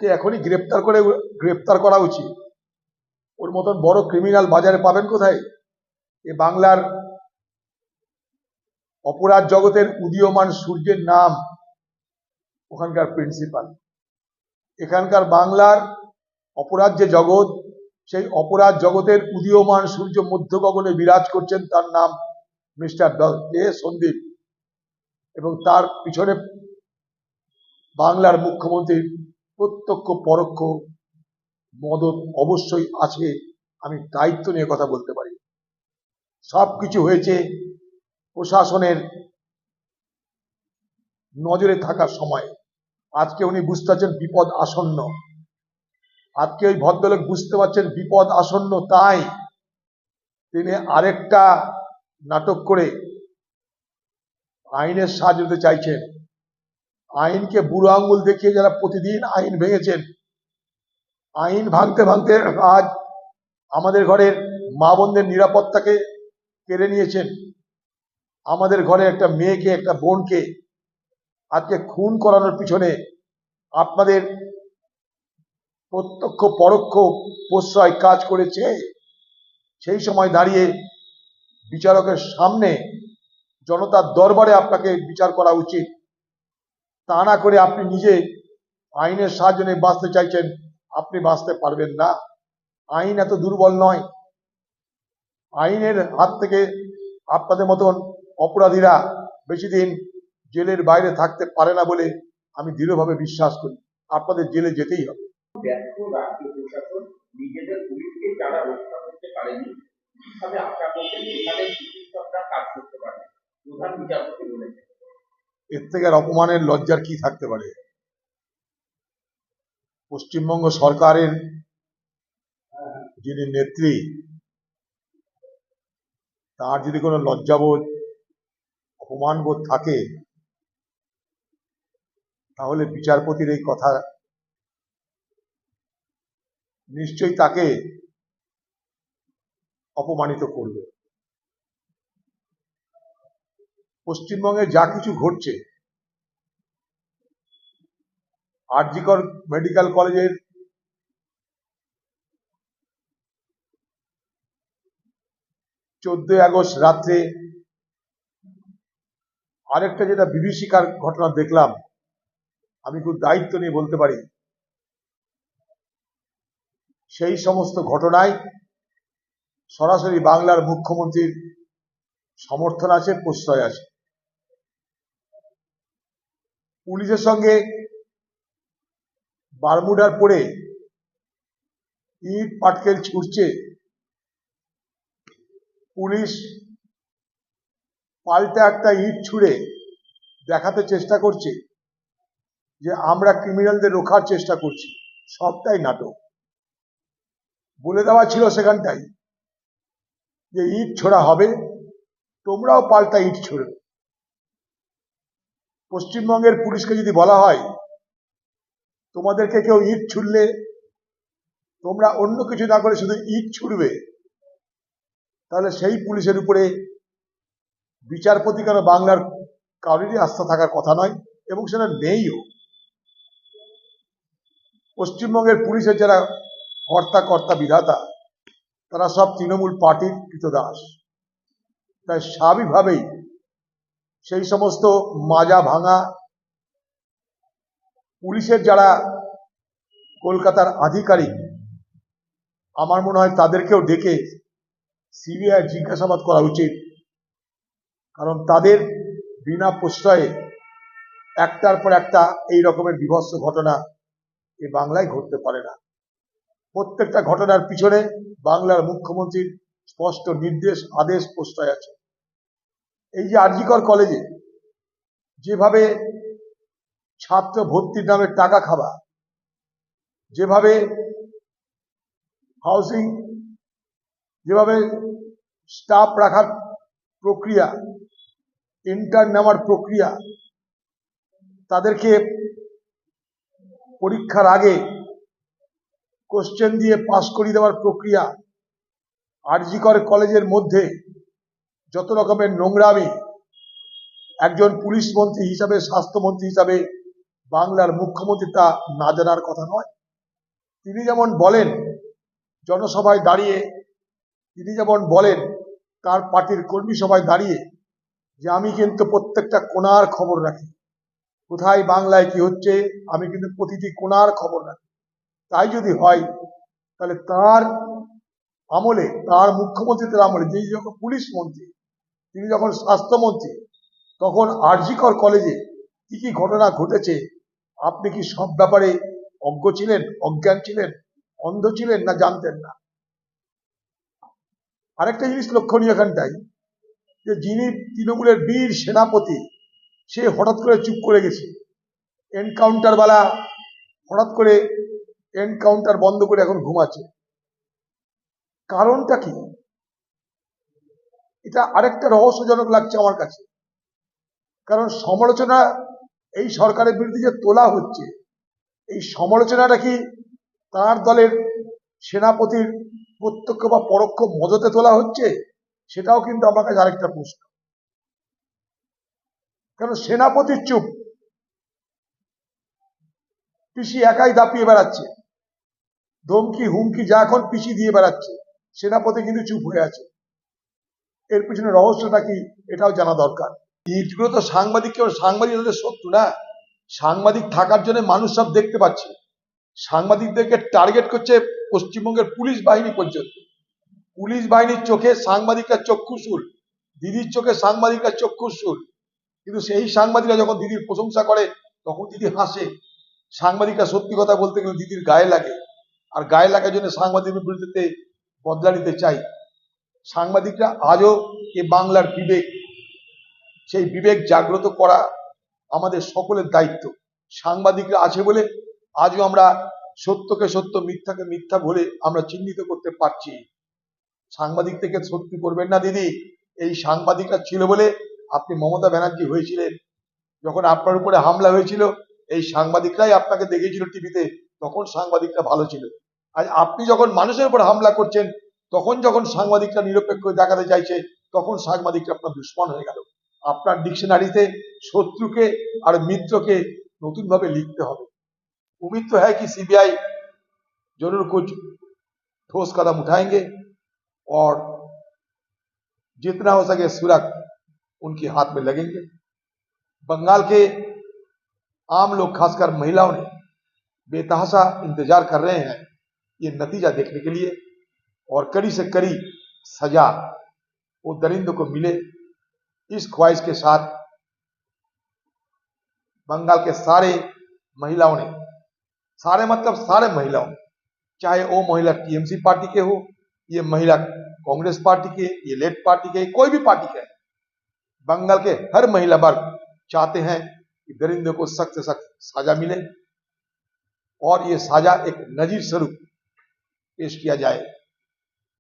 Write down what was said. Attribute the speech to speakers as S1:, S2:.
S1: ওকে এখনই গ্রেপ্তার করা উচিত। ওর মতন বড় ক্রিমিনাল বাজারে পাবেন কোথায়? এ বাংলার অপরাধ জগতের উদীয়মান সূর্যের নাম ওখানকার প্রিন্সিপাল। এখানকার বাংলার অপরাধ যে জগৎ, সেই অপরাধ জগতের উদীয়মান সূর্য মধ্য গগনে বিরাজ করছেন, তার নাম মিস্টার সন্দীপ। এবং তার পিছনে বাংলার মুখ্যমন্ত্রীর প্রত্যক্ষ পরোক্ষ মদত অবশ্যই আছে। আমি দায়িত্ব নিয়ে কথা বলতে পারি। সবকিছু হয়েছে প্রশাসনের নজরে থাকার সময়। আজকে উনি বুঝতে পারছেন বিপদ আসন্ন। আজকে ওই ভদ্রলোক বুঝতে পারছেন বিপদ আসন্ন, তাই তিনি আরেকটা নাটক করে আইনের সাহায্য নিতে চাইছেন। আইনকে বুড়ো আঙ্গুল দেখিয়ে যারা প্রতিদিন আইন ভেঙেছেন, আইন ভাঙতে ভাঙতে আজ আমাদের ঘরের মা বোনদের নিরাপত্তাকে কেড়ে নিয়েছেন। আমাদের ঘরে একটা মেয়েকে, একটা বোনকে আজকে খুন করানোর পিছনে আপনাদের প্রত্যক্ষ পরোক্ষ প্রশ্রয় কাজ করেছে। সেই সময় দাঁড়িয়ে বিচারকের সামনে জনতার দরবারে আপনাকে বিচার করা উচিত। তা না করে আপনি নিজে আইনের সাহায্য নিয়ে বাঁচতে চাইছেন, আপনি বাঁচতে পারবেন না। আইন এত দুর্বল নয়। আইনের হাত থেকে আপনাদের মতন অপরাধীরা বেশি দিন জেলের বাইরে থাকতে পারে না বলে আমি দৃঢ়ভাবে বিশ্বাস করি। আপনাদের জেলে যেতেই হবে।
S2: ব্যর্থ রাজ্য প্রশাসন নিজেদের পুলিশকে যারা রক্ষা করতে পারেনি, কিভাবে আশা করছেন এখানে চিকিৎসকরা কাজ করতে পারে? প্রধান বিচারপতি বলেছেন।
S1: এর থেকে আর অপমানের লজ্জার কি থাকতে পারে? পশ্চিমবঙ্গ সরকারের যিনি নেত্রী, তার যদি কোনো লজ্জাবোধ, অপমানবোধ থাকে, তাহলে বিচারপতির এই কথা নিশ্চয়ই তাকে অপমানিত করবে। পশ্চিমবঙ্গে যা কিছু ঘটছে, আরজিকর মেডিকেল কলেজের 14 আগস্ট রাত্রে আরেকটা যেটা বিভীষিকার ঘটনা দেখলাম, আমি খুব দায়িত্ব নিয়ে বলতে পারি, সেই সমস্ত ঘটনায় সরাসরি বাংলার মুখ্যমন্ত্রীর সমর্থন আছে, প্রশ্রয় আছে। পুলিশের সঙ্গে বারমুডার পরে ইট পাটকেল ছুটছে, পুলিশ পাল্টা একটা ইট ছুঁড়ে দেখাতে চেষ্টা করছে যে আমরা ক্রিমিনালদের রোখার চেষ্টা করছি। সবটাই নাটক। বলে দেওয়া ছিল সেখানটাই যে ইট ছোড়া হবে, তোমরাও পাল্টা ইট ছুড়বে। পশ্চিমবঙ্গের পুলিশকে যদি বলা হয় তোমাদেরকে কেউ ইট ছুড়লে তোমরা অন্য কিছু না করে শুধু ইট ছুড়বে, তাহলে সেই পুলিশের উপরে বিচারপতি কেন বাংলার কারোরই আস্থা থাকার কথা নয়, এবং সেটা নেইও। পশ্চিমবঙ্গের পুলিশের যারা কর্তা বিধাতা, তারা সব তৃণমূল পার্টির কৃতদাস। তাই স্বাভাবিকভাবেই সেই সমস্ত মাজা ভাঙা পুলিশের যারা কলকাতার আধিকারিক, আমার মনে হয় তাদেরকেও ডেকে সিবিআই জিজ্ঞাসাবাদ করা উচিত। কারণ তাদের বিনা প্রশ্রয়ে একটার পর একটা এই রকমের বিভৎস ঘটনা এ বাংলায় ঘটতে পারে না। প্রত্যেকটা ঘটনার পিছনে বাংলার মুখ্যমন্ত্রীর স্পষ্ট নির্দেশ, আদেশ, প্রশ্রয় আছে। এই যে আরজিকর কলেজে যেভাবে ছাত্র ভর্তির নামে টাকা খাওয়া, যেভাবে হাউসিং, যেভাবে স্টাফ রাখার প্রক্রিয়া, ইন্টার্ন নেওয়ার প্রক্রিয়া, তাদেরকে পরীক্ষার আগে কোশ্চেন দিয়ে পাস করিয়ে দেওয়ার প্রক্রিয়া, আরজিকর কলেজের মধ্যে যত রকমের নোংরামি, একজন পুলিশ মন্ত্রী হিসাবে, স্বাস্থ্যমন্ত্রী হিসাবে বাংলার মুখ্যমন্ত্রী তা না জানার কথা নয়। তিনি যেমন বলেন জনসভায় দাঁড়িয়ে, তিনি যেমন বলেন তার পার্টির কর্মী সভায় দাঁড়িয়ে যে আমি কিন্তু প্রত্যেকটা কোণার খবর রাখি, কোথায় বাংলায় কি হচ্ছে আমি কিন্তু প্রতিটি কোণার খবর রাখি। তাই যদি হয় তাহলে তার আমলে, তার মুখ্যমন্ত্রীদের আমলে, যিনি যখন পুলিশ মন্ত্রী, তিনি যখন স্বাস্থ্যমন্ত্রী, তখন আরজিকর কলেজে কি কি ঘটনা ঘটেছে আপনি কি সব ব্যাপারে অজ্ঞ ছিলেন, অজ্ঞান ছিলেন, অন্ধ ছিলেন, না জানতেন না? আরেকটা জিনিস লক্ষণীয় এখানটাই, যে যিনি তৃণমূলের বীর সেনাপতি, সে হঠাৎ করে চুপ করে গেছে। এনকাউন্টার বালা হঠাৎ করে এনকাউন্টার বন্ধ করে এখন ঘুমাচ্ছে। কারণটা কি? এটা আরেকটা রহস্যজনক লাগছে আমার কাছে। কারণ সমালোচনা এই সরকারের বিরুদ্ধে যে তোলা হচ্ছে, এই সমালোচনাটা কি তার দলের সেনাপতির প্রত্যক্ষ বা পরোক্ষ মদতে তোলা হচ্ছে? সেটাও কিন্তু আমার কাছে আরেকটা প্রশ্ন। কারণ সেনাপতির চুপ, পিসি একাই দাপিয়ে বেড়াচ্ছে, ধমকি হুমকি যা এখন পিসি দিয়ে বেড়াচ্ছে, সেনাপতি কিন্তু চুপ হয়ে আছে। এর পিছনে রহস্যটা কি এটাও জানা দরকার। এইগুলো তো সাংবাদিকদের শত্রু না। সাংবাদিক থাকার জন্য মানুষ সব দেখতে পাচ্ছে। সাংবাদিকদেরকে টার্গেট করছে পশ্চিমবঙ্গের পুলিশ বাহিনী পর্যন্ত। পুলিশ বাহিনীর চোখে সাংবাদিকরা চক্ষুশূল, দিদির চোখে সাংবাদিকরা চক্ষুশূল। কিন্তু সেই সাংবাদিকরা যখন দিদির প্রশংসা করে তখন দিদি হাসে। সাংবাদিকরা সত্যি কথা বলতে গেলে দিদির গায়ে লাগে, আর গায়ে লাগার জন্য সাংবাদিকদের বিরুদ্ধে বদলা নিতে চাই। সাংবাদিকরা আজও এ বাংলার বিবেক, সেই বিবেক জাগ্রত করা আমাদের সকলের দায়িত্ব। সাংবাদিকরা আছে বলে আজও আমরা সত্যকে সত্য, মিথ্যাকে মিথ্যা বলে আমরা চিহ্নিত করতে পারছি। সাংবাদিক থেকে সত্যি করবেন না দিদি। এই সাংবাদিকরা ছিল বলে আপনি মমতা ব্যানার্জি হয়েছিলেন। যখন আপনার উপরে হামলা হয়েছিল এই সাংবাদিকরাই আপনাকে দেখেছিল টিভিতে, তখন সাংবাদিকরা ভালো ছিল। আজ আপনি যখন মানুষের উপর হামলা করছেন, তখন যখন সাংবাদিকরা নিরপেক্ষ দেখাতে চাইছে, তখন সাংবাদিকরা আপনার দুশ্মন হয়ে গেল। আপনার ডিকশনারিতে শত্রুকে আর মিত্রকে নতুন ভাবে লিখতে হবে। उम्मीद तो है कि सीबीआई जरूर कुछ ठोस कदम उठाएंगे और जितना हो सके सुरक्षा उनके हाथ में लगेंगे। बंगाल के आम लोग, खासकर महिलाओं ने बेतहाशा इंतजार कर रहे हैं ये नतीजा देखने के लिए, और कड़ी से कड़ी सजा वो दरिंदों को मिले, इस ख्वाहिश के साथ बंगाल के सारे महिलाओं ने, सारे मतलब सारे महिलाओं, चाहे वो महिला टीएमसी पार्टी के हो, ये महिला कांग्रेस पार्टी के, ये लेफ्ट पार्टी के, कोई भी पार्टी के, बंगाल के हर महिला वर्ग चाहते हैं कि दरिंदों को सख्त से सख्त सजा मिले और ये सजा एक नजीर स्वरूप पेश किया जाए।